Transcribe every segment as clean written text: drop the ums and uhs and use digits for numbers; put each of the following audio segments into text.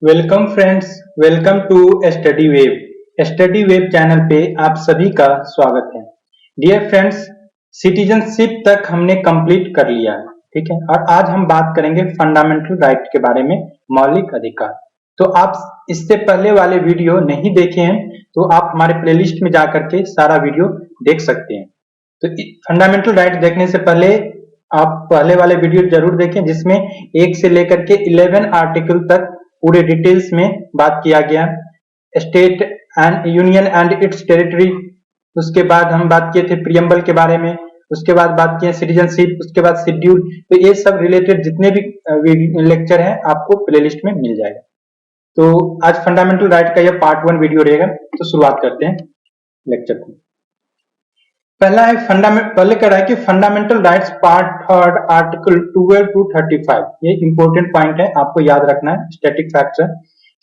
Welcome friends, welcome to study web. Study web channel पे आप सभी का स्वागत है। डियर फ्रेंड्स, सिटीजनशिप तक हमने कंप्लीट कर लिया है, ठीक है। और आज हम बात करेंगे फंडामेंटल राइट के बारे में, मौलिक अधिकार। तो आप इससे पहले वाले वीडियो नहीं देखे हैं तो आप हमारे प्लेलिस्ट में जा करके सारा वीडियो देख सकते हैं। तो फंडामेंटल राइट देखने से पहले आप पहले वाले वीडियो जरूर देखें, जिसमें 1 से लेकर के 11 आर्टिकल तक पूरे डिटेल्स में बात किया गया। State and union and it's territory, उसके बाद हम बात किए थे प्रियम्बल के बारे में, उसके बाद बात किए सिटीजनशिप, उसके बाद शेड्यूल। तो ये सब रिलेटेड जितने भी लेक्चर हैं आपको प्लेलिस्ट में मिल जाएगा। तो आज फंडामेंटल राइट का यह पार्ट 1 वीडियो रहेगा। तो शुरुआत करते हैं लेक्चर को। पहला है पहले कह रहा है कि fundamental rights part 3 article 12 to 35। ये इंपॉर्टेंट पॉइंट है, आपको याद रखना है। स्टैटिक फैक्ट्स है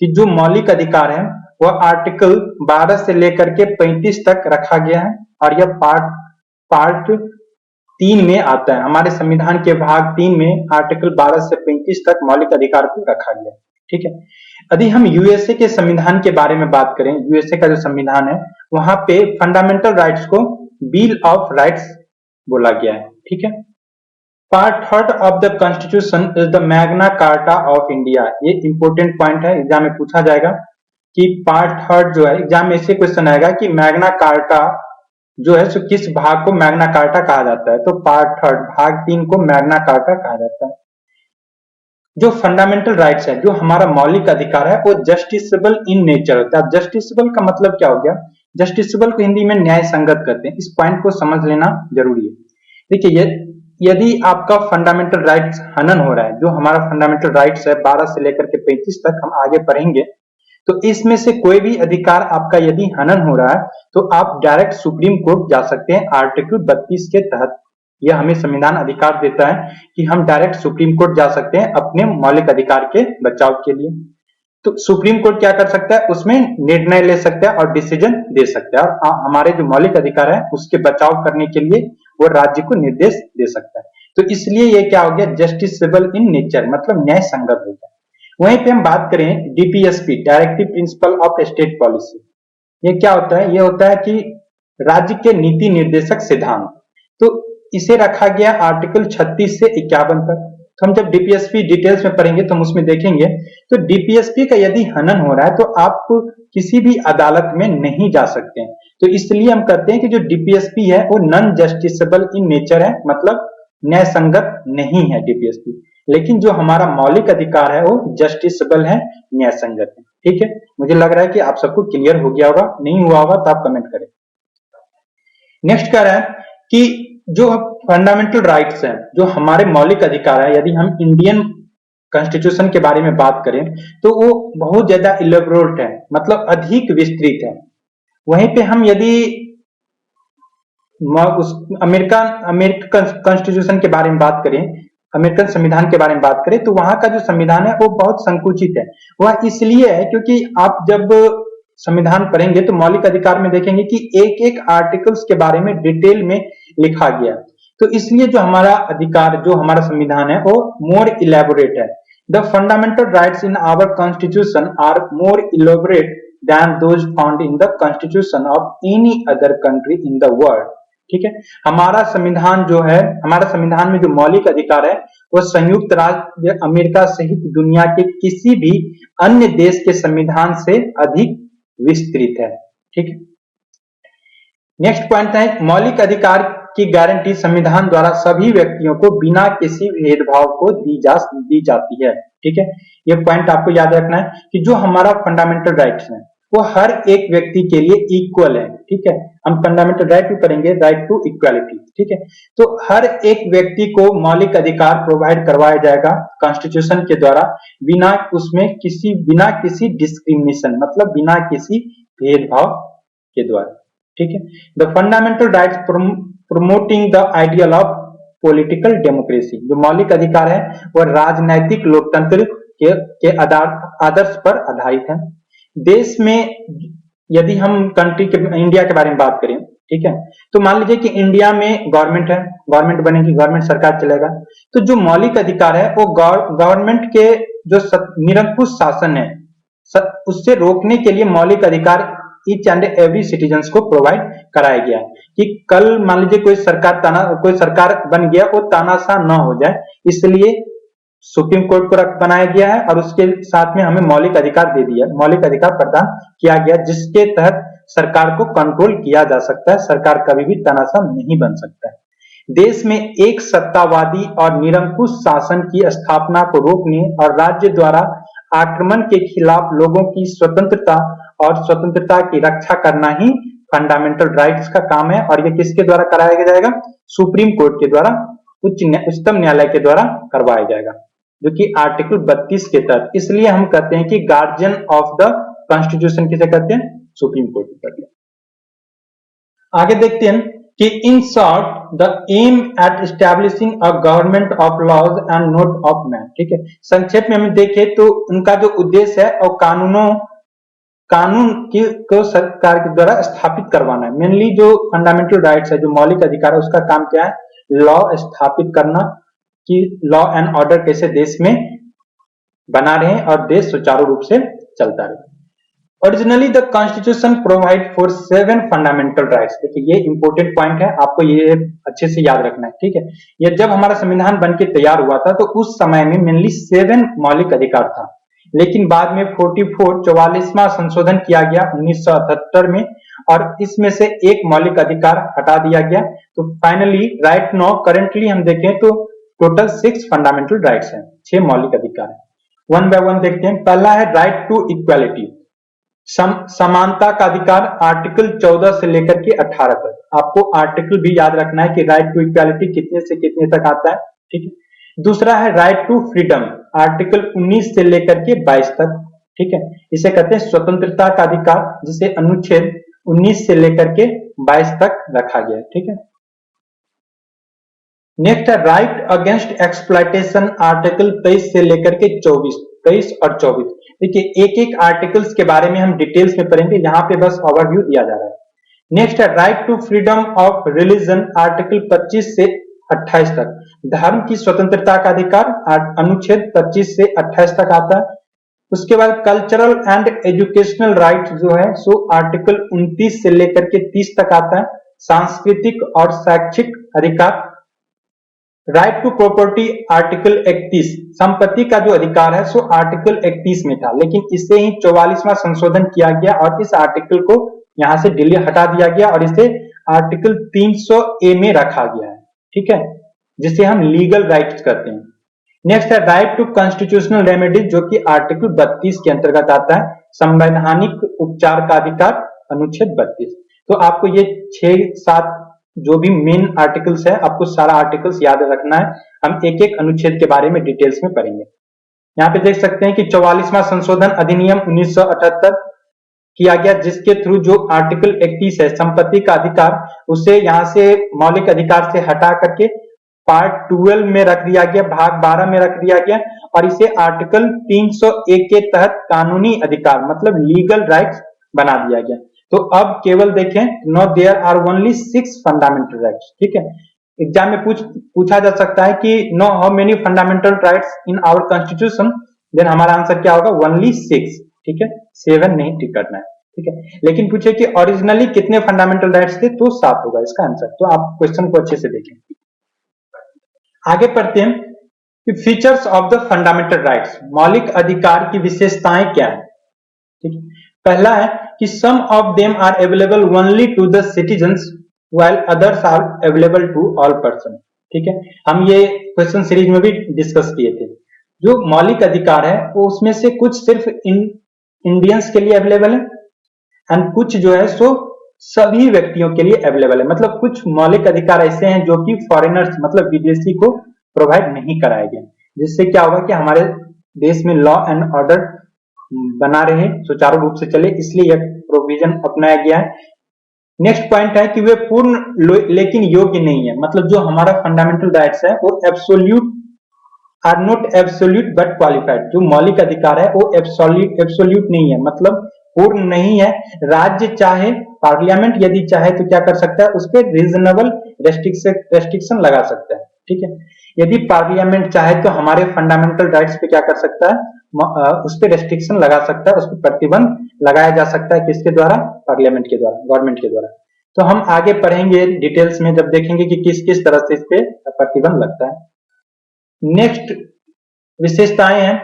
कि जो मौलिक अधिकार है वह आर्टिकल 12 से लेकर के 35 तक रखा गया है, और यह पार्ट 3 में आता है। हमारे संविधान के भाग 3 में आर्टिकल 12 से 35 तक मौलिक अधिकार को रखा गया है, ठीक है। यदि हम यूएसए के संविधान के बारे में बात करें, यूएसए का जो संविधान है वहां पे फंडामेंटल राइट्स को बिल ऑफ राइट्स बोला गया है, ठीक है। Part 3 of the constitution is the Magna carta of India. ये इंपॉर्टेंट पॉइंट है, एग्जाम में पूछा जाएगा कि पार्ट 3 जो है, एग्जाम में ऐसे क्वेश्चन आएगा कि मैग्ना कार्टा जो है सो किस भाग को मैग्ना कार्टा कहा जाता है। तो पार्ट 3 भाग 3 को मैग्ना कार्टा कहा जाता है। जो फंडामेंटल राइट्स है, जो हमारा मौलिक अधिकार है, वो जस्टिसेबल इन नेचर होता है। जस्टिसेबल का मतलब क्या हो गया? जस्टिसेबल को हिंदी में न्याय संगत करते हैं। इस पॉइंट को समझ लेना जरूरी है। देखिए, यदि आपका फंडामेंटल राइट्स हनन हो रहा है, जो हमारा फंडामेंटल राइट्स है 12 से लेकर के 35 तक हम आगे पढ़ेंगे, तो इसमें से कोई भी अधिकार आपका यदि हनन हो रहा है तो आप डायरेक्ट सुप्रीम कोर्ट जा सकते हैं। आर्टिकल 32 के तहत यह हमें संविधान अधिकार देता है कि हम डायरेक्ट सुप्रीम कोर्ट जा सकते हैं अपने मौलिक अधिकार के बचाव के लिए। तो सुप्रीम कोर्ट क्या कर सकता है? उसमें निर्णय ले सकता है और डिसीजन दे सकता है, और हमारे जो मौलिक अधिकार है उसके बचाव करने के लिए वो राज्य को निर्देश दे सकता है। तो इसलिए ये क्या हो गया? जस्टिसेबल इन नेचर, मतलब न्याय संगत हो गया। वहीं पे हम बात करें DPSP, directive principle of state policy. ये क्या होता है? ये होता है कि राज्य के नीति निर्देशक सिद्धांत। तो इसे रखा गया आर्टिकल 36 से 51 तक। तो हम जब डीपीएसपी डिटेल्स में पढ़ेंगे तो हम उसमें देखेंगे। तो डीपीएसपी का यदि हनन हो रहा है तो आप किसी भी अदालत में नहीं जा सकते हैं। तो इसलिए हम कहते हैं कि जो डीपीएसपी है वो नॉन जस्टिसेबल इन नेचर है, मतलब न्याय संगत नहीं है डीपीएसपी। लेकिन जो हमारा मौलिक अधिकार है वो जस्टिसेबल है, न्याय संगत है, ठीक है। मुझे लग रहा है कि आप सबको क्लियर हो गया होगा। नहीं हुआ होगा तो आप कमेंट करें। नेक्स्ट कह रहा है कि जो फंडामेंटल राइट्स हैं, जो हमारे मौलिक अधिकार है, यदि हम इंडियन कॉन्स्टिट्यूशन के बारे में बात करें तो वो बहुत ज्यादा इलेबोरेट है, मतलब अधिक विस्तृत है। वहीं पे हम यदि उस अमेरिकन कॉन्स्टिट्यूशन के बारे में बात करें, अमेरिकन संविधान के बारे में बात करें, तो वहां का जो संविधान है वो बहुत संकुचित है। वह इसलिए है क्योंकि आप जब संविधान पढ़ेंगे तो मौलिक अधिकार में देखेंगे कि एक एक आर्टिकल्स के बारे में डिटेल में लिखा गया। तो इसलिए जो हमारा अधिकार, जो हमारा संविधान है वो मोर इलेबोरेट है। The fundamental rights in our constitution are more elaborate than those found in the constitution of any other country in the world, ठीक है। हमारा संविधान जो है, हमारा संविधान में जो मौलिक अधिकार है वो संयुक्त राज्य अमेरिका सहित दुनिया के किसी भी अन्य देश के संविधान से अधिक विस्तृत है, ठीक है। नेक्स्ट पॉइंट है मौलिक अधिकार की गारंटी संविधान द्वारा सभी व्यक्तियों को बिना किसी भेदभाव को दी जाती है, ठीक है। यह पॉइंट आपको याद रखना है कि जो हमारा फंडामेंटल राइट्स है वो हर एक व्यक्ति के लिए इक्वल है, ठीक है। हम फंडामेंटल राइट भी पढ़ेंगे, राइट टू इक्वालिटी, ठीक है। तो हर एक व्यक्ति को मौलिक अधिकार प्रोवाइड करवाया जाएगा कॉन्स्टिट्यूशन के द्वारा, बिना किसी डिस्क्रिमिनेशन, मतलब बिना किसी भेदभाव के द्वारा, ठीक है। The fundamental rights promoting the ideal of political democracy. जो मौलिक अधिकार है वह राजनैतिक लोकतंत्र के आदर्श पर आधारित है। देश में यदि हम कंट्री के, इंडिया के बारे में बात करें, ठीक है, तो मान लीजिए कि इंडिया में गवर्नमेंट है, गवर्नमेंट बनेगी, गवर्नमेंट सरकार चलेगा। तो जो मौलिक अधिकार है वो गवर्नमेंट के जो निरंकुश शासन है उससे रोकने के लिए मौलिक अधिकार ईच एंड एवरी सिटीजन को प्रोवाइड कराया गया कि कल मान लीजिए कोई सरकार बन गया, वो तानाशाह न हो जाए, इसलिए सुप्रीम कोर्ट को बनाया गया है और उसके साथ में हमें मौलिक अधिकार दे दिया, मौलिक अधिकार प्रदान किया गया, जिसके तहत सरकार को कंट्रोल किया जा सकता है। सरकार कभी भी तानाशाह नहीं बन सकता है। देश में एक सत्तावादी और निरंकुश शासन की स्थापना को रोकने और राज्य द्वारा आक्रमण के खिलाफ लोगों की स्वतंत्रता और स्वतंत्रता की रक्षा करना ही फंडामेंटल राइट्स का काम है। और ये किसके द्वारा कराया जाएगा? सुप्रीम कोर्ट के द्वारा, उच्चतम न्यायालय के द्वारा करवाया जाएगा, जो कि आर्टिकल 32 के तहत। इसलिए हम कहते हैं कि गार्जियन ऑफ द कॉन्स्टिट्यूशन किसे कहते हैं? सुप्रीम कोर्ट को कहते हैं। आगे देखते हैं कि in short the aim at establishing a government of laws and not of man. ठीक है, संक्षेप में हम देखें तो उनका जो उद्देश्य है और कानून को सरकार के द्वारा स्थापित करवाना है। मेनली जो फंडामेंटल राइट्स है, जो मौलिक अधिकार है, उसका काम क्या है? लॉ स्थापित करना, कि लॉ एंड ऑर्डर कैसे देश में बना रहे और देश सुचारू रूप से चलता रहे। Originally the constitution provide for 7 fundamental rights. देखिए ये इंपॉर्टेंट पॉइंट है, आपको ये अच्छे से याद रखना है। ठीक है, ये जब हमारा संविधान बनके तैयार हुआ था तो उस समय में मेनली 7 मौलिक अधिकार था, लेकिन बाद में 44वां संशोधन किया गया 1978 में, और इसमें से एक मौलिक अधिकार हटा दिया गया। तो फाइनली राइट नाउ करेंटली हम देखें तो टोटल 6 फंडामेंटल राइट्स हैं, 6 मौलिक अधिकार हैं। वन बाय वन देखते हैं। पहला है राइट टू इक्वालिटी, समानता का अधिकार, आर्टिकल 14 से लेकर के 18 तक। आपको आर्टिकल भी याद रखना है कि राइट टू इक्वालिटी कितने से कितने तक आता है। ठीक है, दूसरा है राइट टू फ्रीडम, आर्टिकल 19 से लेकर के 22 तक। ठीक है, इसे कहते हैं स्वतंत्रता का अधिकार, जिसे अनुच्छेद 19 से लेकर के 22 तक रखा गया है। ठीक है, नेक्स्ट है राइट अगेंस्ट एक्सप्लॉयटेशन, आर्टिकल 23 से लेकर के 23 और 24। देखिए एक एक आर्टिकल्स के बारे में हम डिटेल्स में पढ़ेंगे, यहाँ पे बस ओवरव्यू दिया जा रहा है। नेक्स्ट है right to freedom of religion, article 25 से 28 तक। धर्म की स्वतंत्रता का अधिकार अनुच्छेद 25 से 28 तक आता है। उसके बाद कल्चरल एंड एजुकेशनल राइट जो है सो आर्टिकल 29 से लेकर के 30 तक आता है। सांस्कृतिक और शैक्षिक अधिकार, राइट टू प्रॉपर्टी आर्टिकल 31, संपत्ति का जो अधिकार है सो आर्टिकल 31 में था, लेकिन इसे ही 44वां संशोधन किया गया और इस आर्टिकल को यहां से डिलीट हटा दिया गया और इसे आर्टिकल 300A में रखा गया है। ठीक है, जिसे हम लीगल राइट्स कहते हैं। नेक्स्ट है राइट टू कॉन्स्टिट्यूशनल रेमेडीज, जो कि आर्टिकल 32 के अंतर्गत आता है। संवैधानिक उपचार का अधिकार, अनुच्छेद 32। तो आपको ये 6-7 जो भी मेन आर्टिकल्स है, आपको सारा आर्टिकल्स याद रखना है। हम एक एक अनुच्छेद के बारे में डिटेल्स में पढ़ेंगे। यहाँ पे देख सकते हैं कि 44वां संशोधन अधिनियम 1978 किया गया, जिसके थ्रू जो आर्टिकल 31 है संपत्ति का अधिकार, उसे यहाँ से मौलिक अधिकार से हटा करके पार्ट 12 में रख दिया गया, भाग 12 में रख दिया गया, और इसे आर्टिकल 301 के तहत कानूनी अधिकार मतलब लीगल राइट्स बना दिया गया। तो अब केवल देखें, no there are only 6 fundamental rights. ठीक है, एग्जाम में पूछा जा सकता है कि no how many fundamental rights in our constitution, then हमारा आंसर क्या होगा? ओनली 6। ठीक है, 7 नहीं टिक करना है। ठीक है, लेकिन पूछे कि ओरिजिनली कितने फंडामेंटल राइट्स थे, तो 7 होगा इसका आंसर। तो आप क्वेश्चन को अच्छे से देखें। आगे पढ़ते हैं कि features of the fundamental rights, मौलिक अधिकार की विशेषताएं क्या है। ठीक है, पहला है कि some of them are available only to the citizens while others are available to all person. ठीक है, हम ये क्वेश्चन सीरीज में भी डिस्कस किए थे। जो मौलिक अधिकार है वो उसमें से कुछ सिर्फ इंडियंस के लिए अवेलेबल है एंड कुछ जो है सो सभी व्यक्तियों के लिए अवेलेबल है। मतलब कुछ मौलिक अधिकार ऐसे हैं जो कि फॉरेनर्स मतलब विदेशी को प्रोवाइड नहीं कराए गए, जिससे क्या होगा कि हमारे देश में लॉ एंड ऑर्डर बना रहे, सुचारू रूप से चले, इसलिए यह प्रोविजन अपनाया गया है। नेक्स्ट पॉइंट है कि वे पूर्ण लेकिन योग्य नहीं है। मतलब जो हमारा फंडामेंटल राइट्स है वो absolute are not absolute but qualified. जो मौलिक अधिकार है वो एब्सोल्यूट नहीं है, मतलब पूर्ण नहीं है। राज्य चाहे, पार्लियामेंट यदि चाहे तो क्या कर सकता है, उस पर रीजनेबल रेस्ट्रिक्शन लगा सकता है। ठीक है, यदि पार्लियामेंट चाहे तो हमारे फंडामेंटल राइट्स पे क्या कर सकता है, उस पर रेस्ट्रिक्शन लगा सकता है, उस पर प्रतिबंध लगाया जा सकता है, किसके द्वारा? पार्लियामेंट के द्वारा, गवर्नमेंट के द्वारा। तो हम आगे पढ़ेंगे डिटेल्स में जब देखेंगे कि किस किस तरह से इस पे प्रतिबंध लगता है। नेक्स्ट विशेषताएं हैं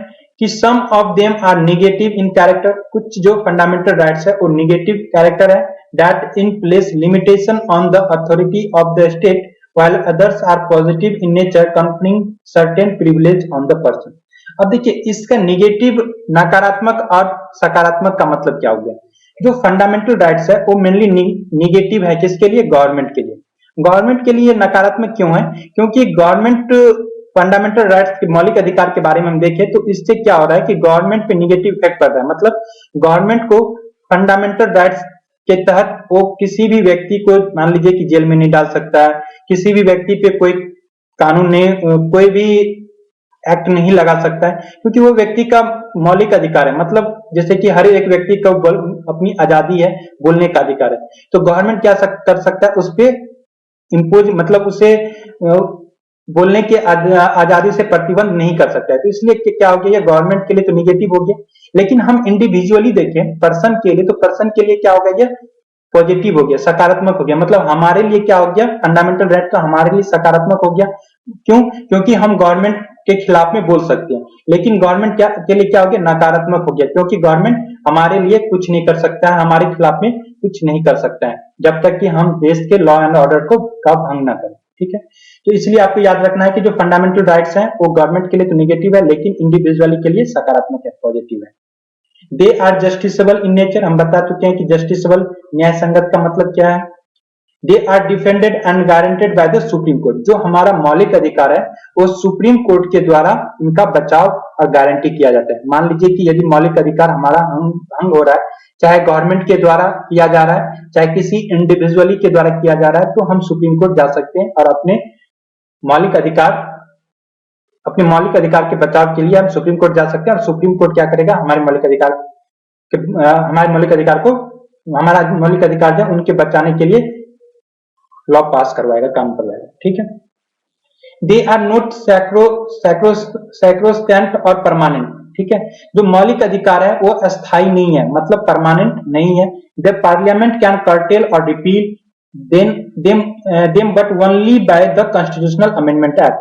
कि some of them are negative in character, कुछ जो फंडामेंटल राइट्स है वो निगेटिव कैरेक्टर है। That impose limitation on the authority of the state while others are positive in nature conferring certain privilege on the person। अब देखिए इसका negative, नकारात्मक और सकारात्मक का मतलब क्या हो गया? जो फंडामेंटल राइट्स है वो मेनली निगेटिव है, किसके लिए? गवर्नमेंट के लिए। गवर्नमेंट के लिए नकारात्मक क्यों है? क्योंकि गवर्नमेंट फंडामेंटल राइट्स के मौलिक अधिकार के बारे में हम देखें तो इससे क्या हो रहा है कि गवर्नमेंट पे निगेटिव इफेक्ट पड़ रहा है। मतलब गवर्नमेंट को फंडामेंटल राइट्स के तहत वो किसी भी व्यक्ति को मान लीजिए कि जेल में नहीं डाल सकता है, किसी भी व्यक्ति पे कोई कानून नहीं, कोई भी एक्ट नहीं लगा सकता है, क्योंकि वो व्यक्ति का मौलिक अधिकार है। मतलब जैसे कि हर एक व्यक्ति को अपनी आजादी है, बोलने का अधिकार है, तो गवर्नमेंट क्या कर सकता है? उस पे इम्पोज, मतलब उसे बोलने की आजादी से प्रतिबंध नहीं कर सकता है। तो इसलिए क्या हो गया? गवर्नमेंट के लिए तो निगेटिव हो गया। लेकिन हम इंडिविजुअली देखें पर्सन के लिए, तो पर्सन के लिए क्या हो गया? पॉजिटिव हो गया, सकारात्मक हो गया। मतलब हमारे लिए क्या हो गया? फंडामेंटल राइट तो हमारे लिए सकारात्मक हो गया। क्यों? क्योंकि हम गवर्नमेंट के खिलाफ में बोल सकते हैं। लेकिन गवर्नमेंट क्या के लिए क्या हो गया? नकारात्मक हो गया, क्योंकि गवर्नमेंट हमारे लिए कुछ नहीं कर सकता है, हमारे खिलाफ में कुछ नहीं कर सकता है, जब तक कि हम देश के लॉ एंड ऑर्डर को का भंग ना करें। ठीक है, तो इसलिए आपको याद रखना है कि जो फंडामेंटल राइट्स हैं वो गवर्नमेंट के लिए तो निगेटिव है, लेकिन इंडिविजुअली के लिए सकारात्मक है, पॉजिटिव है। They are justiciable in nature, हम बता चुके हैं कि जस्टिसेबल न्याय संगत का मतलब क्या है? They are defended and guaranteed by the supreme court, जो हमारा मौलिक अधिकार है वो सुप्रीम कोर्ट के द्वारा इनका बचाव और गारंटी किया जाता है। मान लीजिए कि यदि मौलिक अधिकार हमारा भंग हो रहा है, चाहे गवर्नमेंट के द्वारा किया जा रहा है, चाहे किसी इंडिविजुअली के द्वारा किया जा रहा है, तो हम सुप्रीम कोर्ट जा सकते हैं और अपने मौलिक अधिकार के बचाव के लिए हम सुप्रीम कोर्ट जा सकते हैं। और सुप्रीम कोर्ट क्या करेगा? हमारे मौलिक अधिकार जो उनके बचाने के लिए लॉ पास करवाएगा, काम करवाएगा। ठीक है, दे आर नॉट सैक्रोसैंक्ट और परमानेंट। ठीक है, जो मौलिक अधिकार है वो अस्थायी नहीं है, मतलब परमानेंट नहीं है। द पार्लियामेंट कैन कर्टेल और repeal them but only by the constitutional amendment act.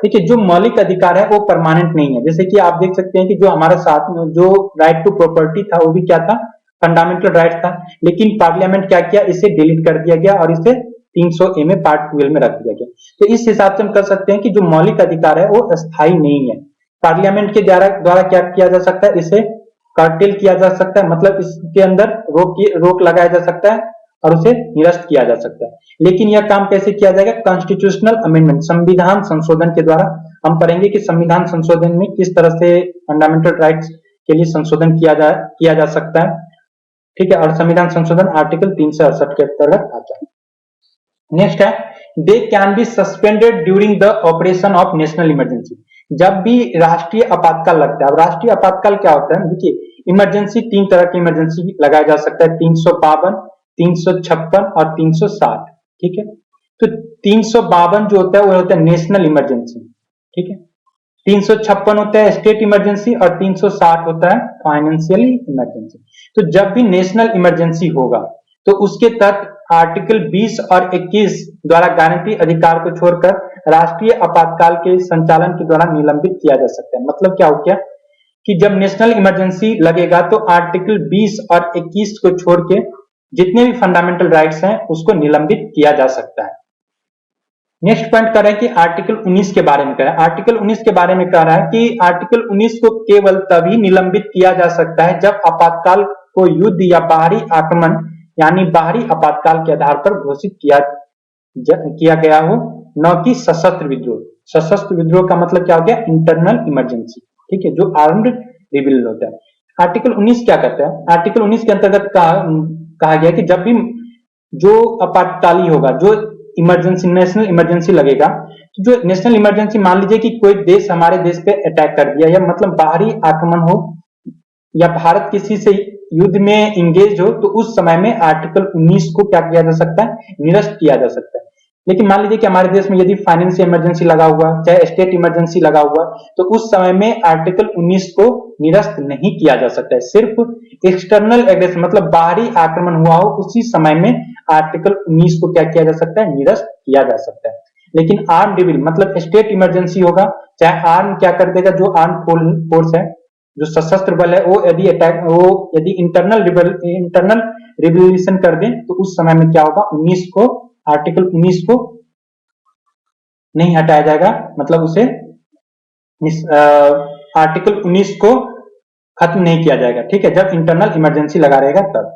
देखिए जो मौलिक अधिकार है वो परमानेंट नहीं है। जैसे कि आप देख सकते हैं कि जो हमारा साथ में जो राइट टू प्रॉपर्टी था वो भी क्या था? फंडामेंटल राइट था। लेकिन पार्लियामेंट क्या किया? इसे डिलीट कर दिया गया और इसे 300A में पार्ट 12 में रख दिया गया। तो इस हिसाब से हम कर सकते हैं कि जो मौलिक अधिकार है वो अस्थायी नहीं है। पार्लियामेंट के द्वारा क्या किया जा सकता है? इसे कर्टेल किया जा सकता है, मतलब इसके अंदर रोक लगाया जा सकता है और उसे निरस्त किया जा सकता है। लेकिन यह काम कैसे किया जाएगा? कॉन्स्टिट्यूशनल अमेंडमेंट, संविधान संशोधन के द्वारा। हम पढ़ेंगे कि संविधान संशोधन में किस तरह से फंडामेंटल राइट्स के लिए संशोधन किया जा सकता है। ठीक है, और संविधान संशोधन आर्टिकल 368 के अंतर्गत आता है। नेक्स्ट है they can be suspended during the operation of national emergency. जब भी राष्ट्रीय आपातकाल लगता है, अब राष्ट्रीय आपातकाल क्या होता है? देखिए इमरजेंसी, 3 तरह की इमरजेंसी लगाया जा सकता है, 352, 356 और 360। ठीक है, तो 352 जो होता है वो होता है नेशनल इमरजेंसी। ठीक है, 356 होता है स्टेट इमरजेंसी और 360 होता है फाइनेंशियली इमरजेंसी। तो जब भी नेशनल इमरजेंसी होगा तो उसके तहत आर्टिकल 20 और 21 द्वारा गारंटी अधिकार को छोड़कर राष्ट्रीय आपातकाल के संचालन के द्वारा निलंबित किया जा सकता है। मतलब क्या हो गया कि जब नेशनल इमरजेंसी लगेगा तो आर्टिकल 20 और 21 को छोड़ के जितने भी फंडामेंटल राइट्स हैं उसको निलंबित किया जा सकता है। नेक्स्ट पॉइंट कर रहे हैं कि आर्टिकल 19 के बारे में कह रहा है। आर्टिकल 19 के बारे में कह रहा है कि आर्टिकल 19 को केवल तभी निलंबित किया जा सकता है जब आपातकाल को युद्ध या बाहरी आक्रमण यानी बाहरी आपातकाल के आधार पर घोषित किया गया हो, न कि सशस्त्र विद्रोह। सशस्त्र विद्रोह का मतलब क्या हो गया? Internal emergency. ठीक है, जो आर्म्ड रिबेलियन होता है। आर्टिकल 19 क्या कहता है? आर्टिकल 19 के अंतर्गत कहा गया कि जब भी जो आपातकाली होगा, जो इमरजेंसी नेशनल इमरजेंसी लगेगा, तो जो नेशनल इमरजेंसी मान लीजिए कि कोई देश हमारे देश पे अटैक कर दिया या मतलब बाहरी आक्रमण हो या भारत किसी से युद्ध में इंगेज हो, तो उस समय में आर्टिकल 19 को क्या किया जा सकता है? निरस्त किया जा सकता है। लेकिन मान लीजिए कि हमारे देश में यदि फाइनेंशियल इमरजेंसी लगा हुआ, चाहे स्टेट इमरजेंसी लगा हुआ, तो उस समय में आर्टिकल 19 को निरस्त नहीं किया जा सकता है। सिर्फ एक्सटर्नल एग्रेशन मतलब बाहरी आक्रमण हुआ हो उसी समय में आर्टिकल 19 को क्या किया जा सकता है, निरस्त किया जा सकता है। लेकिन आर्म डिविल मतलब स्टेट इमरजेंसी होगा, चाहे आर्म क्या कर देगा, जो आर्म फोर्स है, जो सशस्त्र बल है, वो यदि इंटरनल रिवोल्यूशन कर दें तो उस समय में क्या होगा, 19 को आर्टिकल 19 को नहीं हटाया जाएगा, मतलब उसे आर्टिकल 19 को खत्म नहीं किया जाएगा। ठीक है, जब इंटरनल इमरजेंसी लगा रहेगा तब।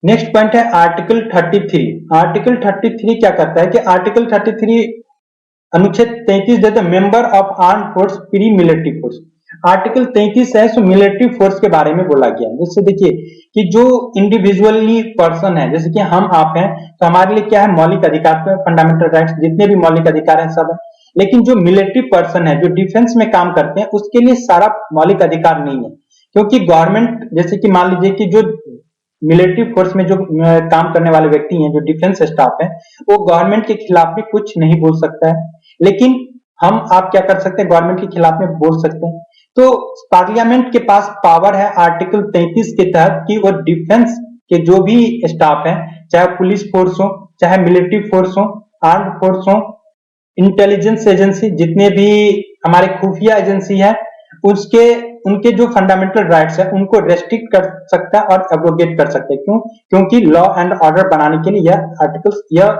नेक्स्ट पॉइंट है आर्टिकल 33। आर्टिकल 33 क्या करता है कि आर्टिकल 33 अनुच्छेद 33 देता है member of arm force pre military force. Article 33 है सो मिलिट्री फोर्स के बारे में बोला गया है। जैसे देखिए कि जो इंडिविजुअली पर्सन है, जैसे कि हम आप हैं, तो हमारे लिए क्या है, मौलिक अधिकार, फंडामेंटल राइट्स, जितने भी मौलिक अधिकार हैं सब है। लेकिन जो मिलिट्री पर्सन है, जो डिफेंस में काम करते हैं, उसके लिए सारा मौलिक अधिकार नहीं है, क्योंकि गवर्नमेंट, जैसे कि मान लीजिए कि जो मिलिट्री फोर्स में जो काम करने वाले व्यक्ति हैं, जो डिफेंस स्टाफ है, वो गवर्नमेंट के खिलाफ भी कुछ नहीं बोल सकता है। लेकिन हम आप क्या कर सकते हैं, गवर्नमेंट के खिलाफ में बोल सकते हैं। तो पार्लियामेंट के पास पावर है आर्टिकल 33 के तहत कि वो डिफेंस के जो भी स्टाफ है, चाहे पुलिस फोर्स हो, चाहे मिलिट्री फोर्स हो, आर्म्ड फोर्स हो, इंटेलिजेंस एजेंसी, जितने भी हमारे खुफिया एजेंसी है, उसके उनके जो फंडामेंटल राइट्स है उनको रेस्ट्रिक्ट कर सकता है और एब्रोगेट कर सकता है। क्यों? क्योंकि लॉ एंड ऑर्डर बनाने के लिए यह आर्टिकल्स यह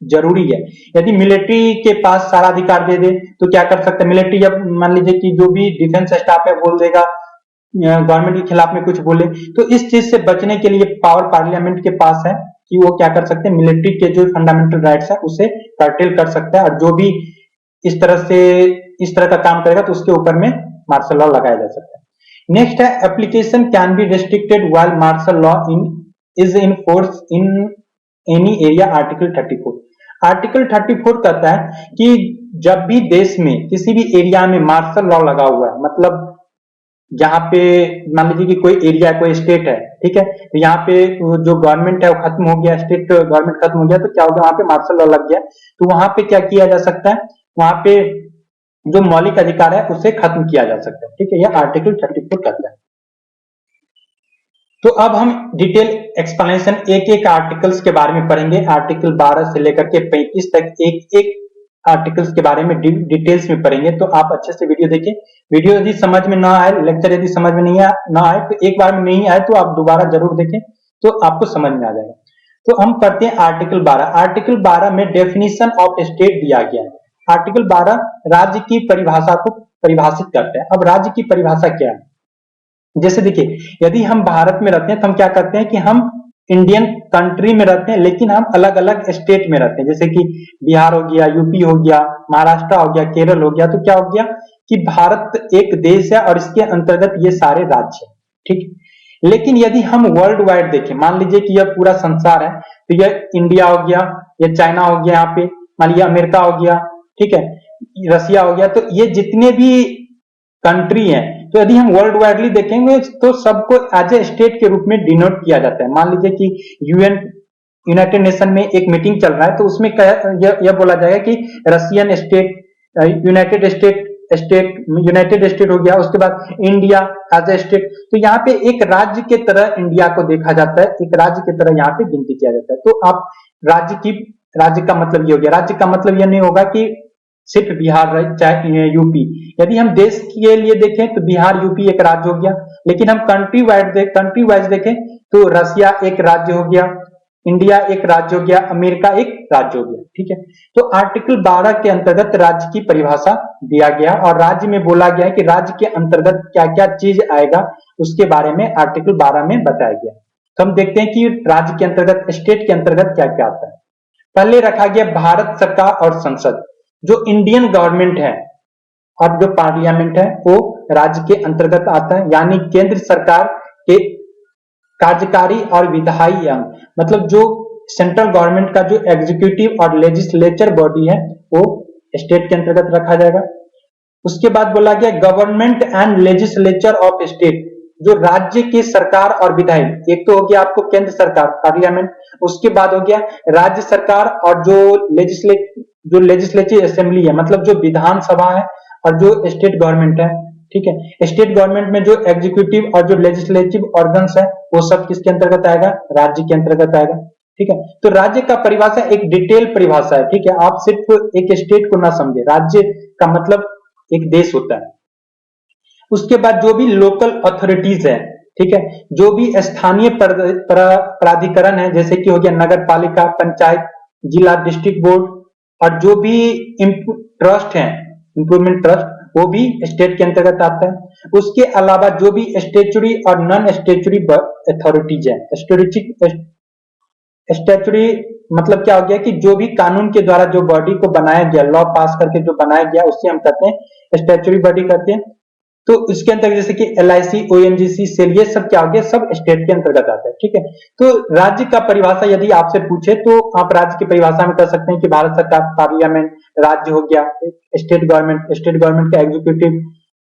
जरूरी है। यदि मिलिट्री के पास सारा अधिकार दे दे तो क्या कर सकते हैं मिलिट्री, जब मान लीजिए कि जो भी डिफेंस स्टाफ है बोल देगा गवर्नमेंट के खिलाफ में कुछ बोले, तो इस चीज से बचने के लिए पावर पार्लियामेंट के पास है कि वो क्या कर सकते हैं, मिलिट्री के जो फंडामेंटल राइट्स है उसे कर्टेल कर सकता है, और जो भी इस तरह का काम करेगा तो उसके ऊपर में मार्शल लॉ लगाया जा सकता है। नेक्स्ट है application can be restricted while martial law is in force in any area. Article 34। Article 34 कहता है कि जब भी देश में किसी भी एरिया में मार्शल लॉ लगा हुआ है, मतलब जहां पे मान लीजिए कि कोई एरिया, कोई स्टेट है, ठीक है, तो यहाँ पे जो गवर्नमेंट है वो खत्म हो गया, स्टेट गवर्नमेंट खत्म हो गया, तो क्या हो गया, वहां पे मार्शल लॉ लग गया, तो वहां पे क्या किया जा सकता है, वहां पे जो मौलिक अधिकार है उसे खत्म किया जा सकता है। ठीक है, यह आर्टिकल 34 कहता है। तो अब हम डिटेल एक्सप्लेनेशन एक एक आर्टिकल्स के बारे में पढ़ेंगे। आर्टिकल 12 से लेकर के 35 तक एक एक आर्टिकल्स के बारे में डिटेल्स में पढ़ेंगे, तो आप अच्छे से वीडियो देखिए। वीडियो यदि समझ में ना आए, लेक्चर यदि समझ में नहीं ना आए, तो एक बार में नहीं आए तो आप दोबारा जरूर देखें, तो आपको समझ में आ जाएगा। तो हम पढ़ते हैं आर्टिकल 12। आर्टिकल 12 में डेफिनेशन ऑफ स्टेट दिया गया है। आर्टिकल 12 राज्य की परिभाषा को परिभाषित करते हैं। अब राज्य की परिभाषा क्या है, जैसे देखिए यदि हम भारत में रहते हैं तो हम क्या करते हैं कि हम इंडियन कंट्री में रहते हैं, लेकिन हम अलग अलग स्टेट में रहते हैं, जैसे कि बिहार हो गया, यूपी हो गया, महाराष्ट्र हो गया, केरल हो गया। तो क्या हो गया कि भारत एक देश है और इसके अंतर्गत ये सारे राज्य हैं। ठीक, लेकिन यदि हम वर्ल्ड वाइड देखें, मान लीजिए कि यह पूरा संसार है, तो यह इंडिया हो गया, यह चाइना हो गया, यहाँ पे मान लीजिए अमेरिका हो गया, ठीक है, रसिया हो गया, तो ये जितने भी कंट्री हैं, तो यदि हम वर्ल्ड वाइडली देखेंगे तो सबको एज ए स्टेट के रूप में डिनोट किया जाता है। मान लीजिए कि यूनाइटेड नेशन में एक मीटिंग चल रहा है, तो उसमें यह बोला जाएगा कि रशियन स्टेट, यूनाइटेड स्टेट हो गया, उसके बाद इंडिया एज ए स्टेट। तो यहाँ पे एक राज्य के तरह इंडिया को देखा जाता है, एक राज्य की तरह यहाँ पे गिनती किया जाता है। तो आप राज्य का मतलब ये हो गया। राज्य का मतलब यह नहीं होगा कि सिर्फ बिहार चाहे यूपी। यदि हम देश के लिए देखें तो बिहार यूपी एक राज्य हो गया, लेकिन हम कंट्री वाइज देखें तो रसिया एक राज्य हो गया, इंडिया एक राज्य हो गया, अमेरिका एक राज्य हो गया। ठीक है, तो आर्टिकल 12 के अंतर्गत राज्य की परिभाषा दिया गया और राज्य में बोला गया है कि राज्य के अंतर्गत क्या क्या चीज आएगा, उसके बारे में आर्टिकल 12 में बताया गया। तो हम देखते हैं कि राज्य के अंतर्गत, स्टेट के अंतर्गत क्या क्या आता है। पहले रखा गया भारत सरकार और संसद। जो इंडियन गवर्नमेंट है और जो पार्लियामेंट है वो राज्य के अंतर्गत आता है, यानी केंद्र सरकार के कार्यकारी और विधायी अंग, मतलब जो सेंट्रल गवर्नमेंट का जो एग्जीक्यूटिव और लेजिस्लेचर बॉडी है वो स्टेट के अंतर्गत रखा जाएगा। उसके बाद बोला गया government and legislature of state, जो राज्य के सरकार और विधायक, एक तो हो गया आपको केंद्र सरकार पार्लियामेंट, उसके बाद हो गया राज्य सरकार और जो लेजिस्लेटिव असेंबली है, मतलब जो विधानसभा है, और जो स्टेट गवर्नमेंट है। ठीक है, स्टेट गवर्नमेंट में जो एग्जीक्यूटिव और जो लेजिस्लेटिव ऑर्गन्स है वो सब किसके अंतर्गत आएगा? राज्य के अंतर्गत आएगा। ठीक है, तो राज्य का परिभाषा एक डिटेल परिभाषा है। ठीक है, आप सिर्फ एक स्टेट को ना समझे, राज्य का मतलब एक देश होता है। उसके बाद जो भी लोकल अथॉरिटीज है, ठीक है, जो भी स्थानीय प्राधिकरण है, जैसे कि हो गया नगर पालिका, पंचायत, जिला, डिस्ट्रिक्ट बोर्ड, और जो भी ट्रस्ट है, इम्प्रूवमेंट ट्रस्ट, वो भी स्टेट के अंतर्गत आता है। उसके अलावा जो भी स्टेचुरी और नॉन स्टेचुरी अथॉरिटीज है, स्टेचुरी मतलब क्या हो गया कि जो भी कानून के द्वारा जो बॉडी को बनाया गया, लॉ पास करके जो बनाया गया, उससे हम कहते हैं स्टेचुरी बॉडी कहते हैं। तो इसके अंतर्गत जैसे कि LIC, ONGC, सेल, ये सब क्या हो गया? सब स्टेट के अंतर्गत आता है। ठीक है, तो राज्य का परिभाषा यदि आपसे पूछे तो आप राज्य की परिभाषा में कह सकते हैं कि भारत सरकार, पार्लियामेंट, राज्य हो गया, स्टेट गवर्नमेंट का एग्जीक्यूटिव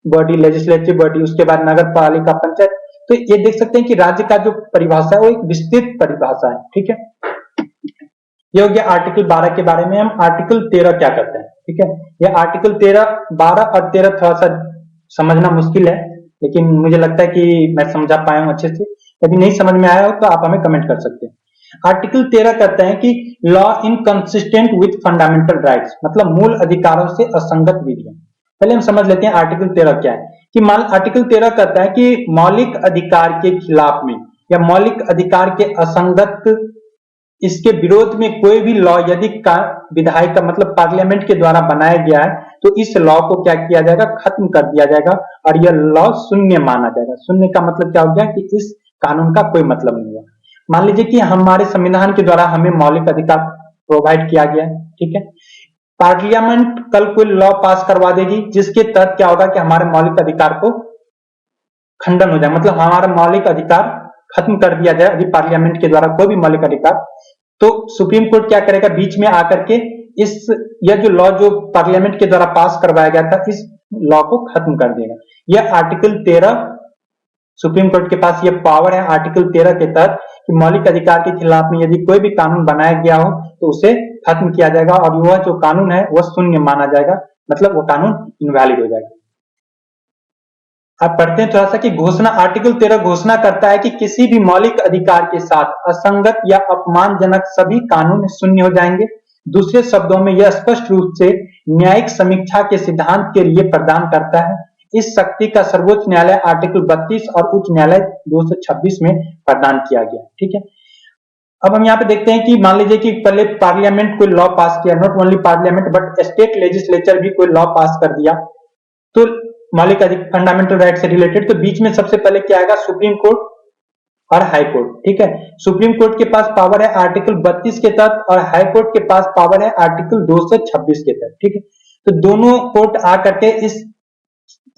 बॉडी, लेजिस्लेटिव बॉडी, उसके बाद नगर पालिका, पंचायत। तो ये देख सकते हैं कि राज्य का जो परिभाषा है वो एक विस्तृत परिभाषा है। ठीक है, ये हो गया आर्टिकल 12 के बारे में। हम आर्टिकल 13 क्या करते हैं? ठीक है, ये आर्टिकल 13, 12 और 13 थोड़ा सा समझना मुश्किल है, लेकिन मुझे लगता है कि मैं समझा पाया हूं अच्छे से। यदि नहीं समझ में आया हो तो आप हमें कमेंट कर सकते हैं। आर्टिकल 13 कहते हैं कि law inconsistent with fundamental rights, मतलब मूल अधिकारों से असंगत विधियां। पहले हम समझ लेते हैं आर्टिकल 13 क्या है। कि आर्टिकल 13 कहता है कि मौलिक अधिकार के खिलाफ में या मौलिक अधिकार के असंगत, इसके विरोध में कोई भी लॉ यदि विधायक का मतलब पार्लियामेंट के द्वारा बनाया गया है तो इस लॉ को क्या किया जाएगा? खत्म कर दिया जाएगा और यह लॉ शून्य माना जाएगा। शून्य का मतलब क्या हो गया कि इस कानून का कोई मतलब नहीं हुआ। मान लीजिए कि हमारे संविधान के द्वारा हमें मौलिक अधिकार प्रोवाइड किया गया है। ठीक है, पार्लियामेंट कल कोई लॉ पास करवा देगी जिसके तहत क्या होगा कि हमारे मौलिक अधिकार को खंडन हो जाए, मतलब हमारा मौलिक अधिकार खत्म कर दिया जाए यदि पार्लियामेंट के द्वारा कोई भी मौलिक अधिकार, तो सुप्रीम कोर्ट क्या करेगा? बीच में आकर के यह जो लॉ जो पार्लियामेंट के द्वारा पास करवाया गया था, इस लॉ को खत्म कर देगा। यह आर्टिकल 13, सुप्रीम कोर्ट के पास यह पावर है आर्टिकल 13 के तहत कि मौलिक अधिकार के खिलाफ में यदि कोई भी कानून बनाया गया हो तो उसे खत्म किया जाएगा और वह जो कानून है वह शून्य माना जाएगा, मतलब वह कानून इनवैलिड हो जाएगा। अब पढ़ते हैं थोड़ा सा कि घोषणा। आर्टिकल 13 घोषणा करता है कि किसी भी मौलिक अधिकार के साथ असंगत या अपमानजनक सभी कानून शून्य हो जाएंगे। दूसरे शब्दों में यह स्पष्ट रूप से न्यायिक समीक्षा के सिद्धांत के लिए प्रदान करता है। इस शक्ति का सर्वोच्च न्यायालय आर्टिकल 32 और उच्च न्यायालय 226 में प्रदान किया गया। ठीक है, अब हम यहाँ पे देखते हैं कि मान लीजिए कि पहले पार्लियामेंट कोई लॉ पास किया, not only parliament but state legislature भी कोई लॉ पास कर दिया, तो मौलिक फंडामेंटल राइट से रिलेटेड, तो बीच में सबसे पहले क्या आएगा? सुप्रीम कोर्ट और हाई कोर्ट। ठीक है, सुप्रीम कोर्ट के पास पावर है आर्टिकल 32 के तहत और हाई कोर्ट के पास पावर है आर्टिकल 226 के तहत। ठीक है, तो दोनों कोर्ट आकर के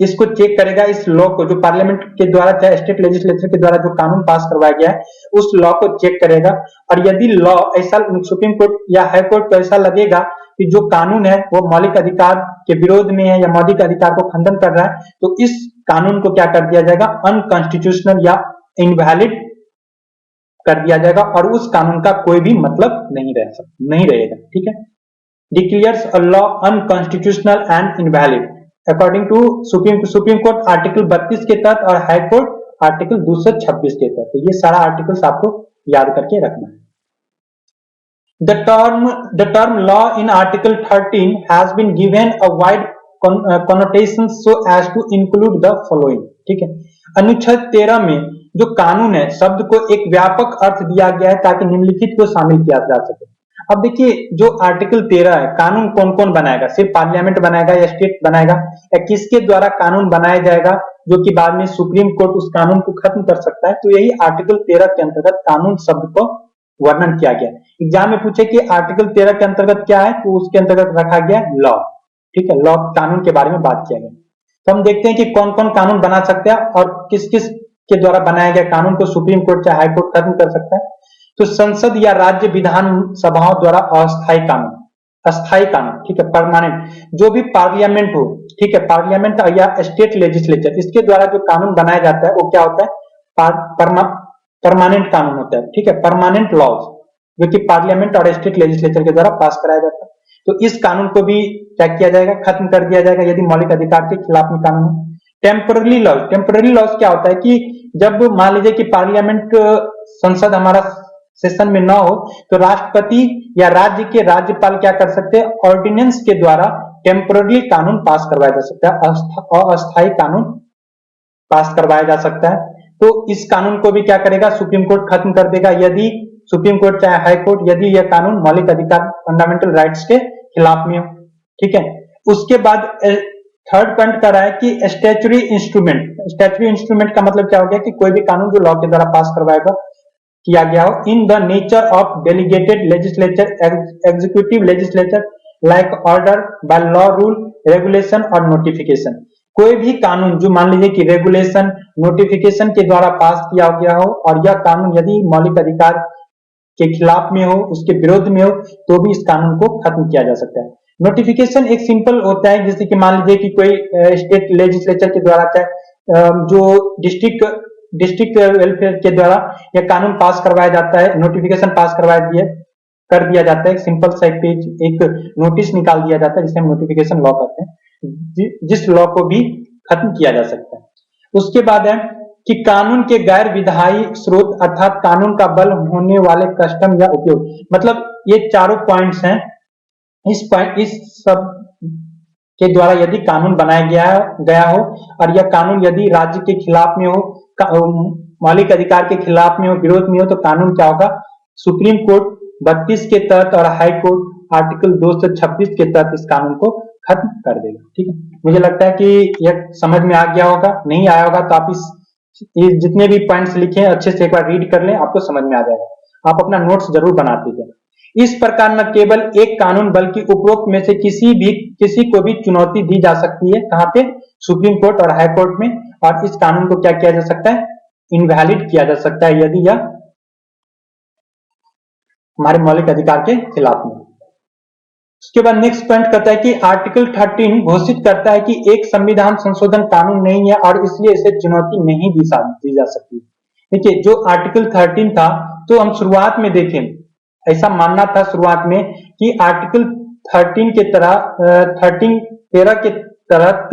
इसको चेक करेगा, इस लॉ को जो पार्लियामेंट के द्वारा चाहे स्टेट लेजिस्लेचर के द्वारा जो कानून पास करवाया गया है उस लॉ को चेक करेगा। और यदि लॉ ऐसा सुप्रीम कोर्ट या हाई कोर्ट को ऐसा लगेगा कि जो कानून है वो मौलिक अधिकार के विरोध में है या मौलिक अधिकार को खंडन कर रहा है, तो इस कानून को क्या कर दिया जाएगा? अनकॉन्स्टिट्यूशनल या इनवैलिड कर दिया जाएगा और उस कानून का कोई भी मतलब नहीं रहेगा। ठीक है, declares a law unconstitutional and invalid according to supreme court article 32 के तहत और हाई कोर्ट आर्टिकल 226 के तहत। तो ये सारा आर्टिकल्स आपको याद करके रखना है। The term law in Article 13 has been given a wide connotation so as to include the following। ठीक है, अनुच्छेद 13 में जो कानून है शब्द को एक व्यापक अर्थ दिया गया है ताकि निम्नलिखित को शामिल किया जा सके। अब देखिए जो आर्टिकल 13 है, कानून कौन कौन बनाएगा? सिर्फ पार्लियामेंट बनाएगा या स्टेट बनाएगा, या किसके द्वारा कानून बनाया जाएगा जो कि बाद में सुप्रीम कोर्ट उस कानून को खत्म कर सकता है? तो यही आर्टिकल 13 के अंतर्गत कानून शब्द को वर्णन किया गया। एग्जाम में पूछे कि आर्टिकल 13 के अंतर्गत क्या है, तो उसके अंतर्गत रखा गया लॉ। ठीक है, लॉ कानून के बारे में बात किया गया। तो हम देखते हैं कि कौन कौन कानून बना सकते हैं और किस किस के द्वारा बनाया गया कानून को सुप्रीम कोर्ट या हाई कोर्ट खत्म कर सकता है। तो संसद या राज्य विधान सभाओं द्वारा अस्थायी कानून, अस्थायी कानून, ठीक है, परमानेंट, जो भी पार्लियामेंट हो, ठीक है, पार्लियामेंट या स्टेट लेजिस्लेचर, इसके द्वारा जो कानून बनाया जाता है वो क्या होता है, परमानेंट कानून होता है, ठीक है, परमानेंट लॉज, जो कि पार्लियामेंट और स्टेट लेजिस्लेचर के द्वारा पास कराया जाता है। तो इस कानून को भी क्या किया जाएगा, खत्म कर दिया जाएगा यदि मौलिक अधिकार के खिलाफ में कानून हो। टेम्पररी लॉज, टेम्पररी लॉज क्या होता है कि जब मान लीजिए कि पार्लियामेंट संसद हमारा सेशन में न हो तो राष्ट्रपति या राज्य के राज्यपाल क्या कर सकते हैं, ऑर्डिनेंस के द्वारा टेम्पररी कानून पास करवाया जा सकता है, अस्थायी कानून पास करवाया जा सकता है। तो इस कानून को भी क्या करेगा, सुप्रीम कोर्ट खत्म कर देगा यदि सुप्रीम कोर्ट चाहे हाई कोर्ट, यदि यह कानून मौलिक अधिकार फंडामेंटल राइट्स के खिलाफ में हो, ठीक है। उसके बाद थर्ड पॉइंट कर रहा है कि स्टैच्यूटरी इंस्ट्रूमेंट, स्टैच्यूटरी इंस्ट्रूमेंट का मतलब क्या हो गया कि कोई भी कानून जो लॉ के द्वारा पास करवाएगा किया गया हो, in the nature of delegated legislature, executive legislature, like order by law, rule, regulation और नोटिफिकेशन। कोई भी कानून जो मान लीजिए कि रेगुलेशन, नोटिफिकेशन के द्वारा पास किया गया हो और यह कानून यदि मौलिक अधिकार के खिलाफ में हो, उसके विरोध में हो, तो भी इस कानून को खत्म किया जा सकता है। नोटिफिकेशन एक सिंपल होता है, जैसे कि मान लीजिए कि कोई स्टेट लेजिस्लेचर के द्वारा चाहे जो डिस्ट्रिक्ट वेलफेयर के द्वारा यह कानून पास करवाया जाता है, नोटिफिकेशन पास कर दिया जाता है, सिंपल सा एक पेज, एक नोटिस निकाल दिया जाता है जिसे हम नोटिफिकेशन लॉ कहते हैं, जिस लॉ को भी खत्म किया जा सकता है। उसके बाद है कि कानून के गैर विधायी स्रोत अर्थात कानून का बल होने वाले कस्टम या उपयोग, मतलब ये चारों पॉइंट्स हैं। इस सब के द्वारा यदि कानून बनाया गया हो और यह कानून यदि राज्य के खिलाफ में हो, मौलिक अधिकार के खिलाफ में हो, विरोध में हो, तो कानून क्या होगा, सुप्रीम कोर्ट 32 के तहत और हाई कोर्ट आर्टिकल 226 के तहत इस कानून को खत्म कर देगा, ठीक है। मुझे लगता है कि यह समझ में आ गया होगा, नहीं आया होगा तो आप जितने भी पॉइंट्स लिखे अच्छे से एक बार रीड कर लें, आपको समझ में आ जाएगा। आप अपना नोट्स जरूर बनाते जाएं। इस प्रकार न केवल एक कानून बल्कि उपरोक्त में से किसी को भी चुनौती दी जा सकती है, कहां पे, सुप्रीम कोर्ट और हाई कोर्ट में, और इस कानून को क्या किया जा सकता है, इनवैलिड किया जा सकता है यदि यह हमारे मौलिक अधिकार के खिलाफ में। उसके बाद नेक्स्ट पॉइंट कहता है कि आर्टिकल 13 घोषित करता है कि एक संविधान संशोधन कानून नहीं है और इसलिए इसे चुनौती नहीं दी जा सकती। देखिए जो आर्टिकल 13 था, तो हम शुरुआत में देखें, ऐसा मानना था शुरुआत में कि आर्टिकल 13 के तरह 13 के तहत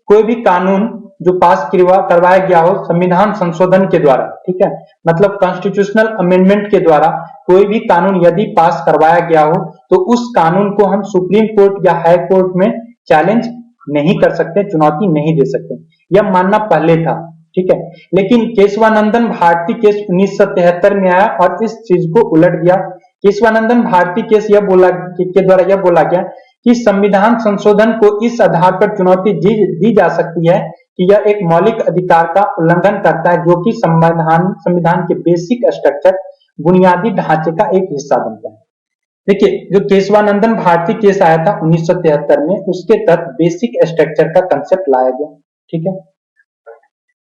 कोई भी कानून जो पास करवाया गया हो संविधान संशोधन के द्वारा, ठीक है, मतलब कॉन्स्टिट्यूशनल अमेंडमेंट के द्वारा कोई भी कानून यदि पास करवाया गया हो तो उस कानून को हम सुप्रीम कोर्ट या हाई कोर्ट में चैलेंज नहीं कर सकते, चुनौती नहीं दे सकते, यह मानना पहले था, ठीक है। लेकिन केशवानंदन भारती केस 1973 में आया और इस चीज को उलट दिया। केशवानंदन भारती केस के द्वारा यह बोला गया कि संविधान संशोधन को इस आधार पर चुनौती दी जा सकती है कि यह एक मौलिक अधिकार का उल्लंघन करता है जो कि संविधान के बेसिक स्ट्रक्चर, बुनियादी ढांचे का एक हिस्सा बनता है। देखिए जो केशवानंदन भारती केस आया था 1973 में, उसके तहत बेसिक स्ट्रक्चर का कंसेप्ट लाया गया, ठीक है।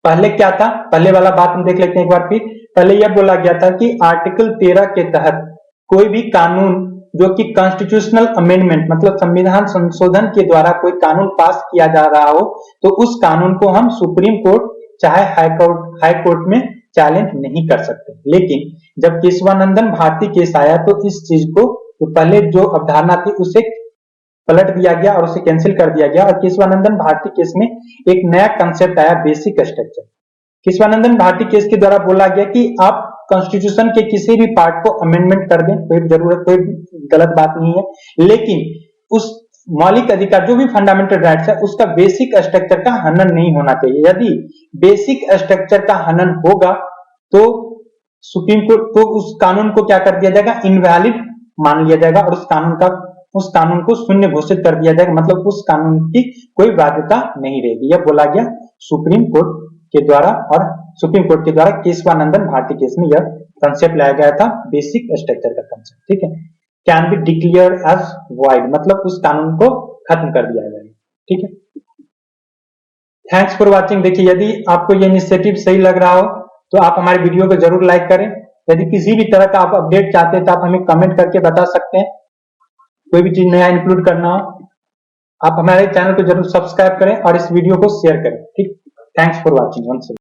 पहले क्या था, पहले वाला बात हम देख लेते हैं एक बार फिर। पहले यह बोला गया था कि आर्टिकल 13 के तहत कोई भी कानून जो कि कॉन्स्टिट्यूशनल अमेंडमेंट मतलब संविधान संशोधन के द्वारा कोई कानून पास किया जा रहा हो तो उस कानून को हम सुप्रीम कोर्ट चाहे हाई कोर्ट में चैलेंज नहीं कर सकते। लेकिन जब केशवानंदन भारती केस आया तो इस चीज को, तो पहले जो अवधारणा थी उसे पलट दिया गया और उसे कैंसिल कर दिया गया और केशवानंदन भारती केस में एक नया कंसेप्ट आया, basic structure. Keshavanandan Bharti case के द्वारा बोला गया कि आप कॉन्स्टिट्यूशन के किसी भी पार्ट को अमेंडमेंट कर दें, कोई गलत बात नहीं है, लेकिन उस मौलिक अधिकार जो भी फंडामेंटल राइट्स है उसका बेसिक स्ट्रक्चर का हनन नहीं होना चाहिए। यदि बेसिक स्ट्रक्चर का हनन होगा तो सुप्रीम कोर्ट को उस कानून को क्या कर दिया जाएगा, इनवैलिड मान लिया जाएगा और उस कानून को शून्य घोषित कर दिया जाएगा, मतलब उस कानून की कोई वैधता नहीं रहेगी। यह बोला गया सुप्रीम कोर्ट के द्वारा, और सुप्रीम कोर्ट के द्वारा केशवानंदन भारती केस में यह कंसेप्ट लाया गया था, बेसिक स्ट्रक्चर का कंसेप्ट, ठीक है। Can be declare as void, मतलब उस कानून को खत्म कर दिया जाएगा, ठीक है। Thanks for watching. देखिए यदि आपको यह इनिशिएटिव सही लग रहा हो तो आप हमारे वीडियो को जरूर लाइक करें। यदि किसी भी तरह का आप अपडेट चाहते हैं तो आप हमें कमेंट करके बता सकते हैं। कोई भी चीज नया इंक्लूड करना हो, आप हमारे चैनल को जरूर सब्सक्राइब करें और इस वीडियो को शेयर करें। ठीक, थैंक्स फॉर वॉचिंग।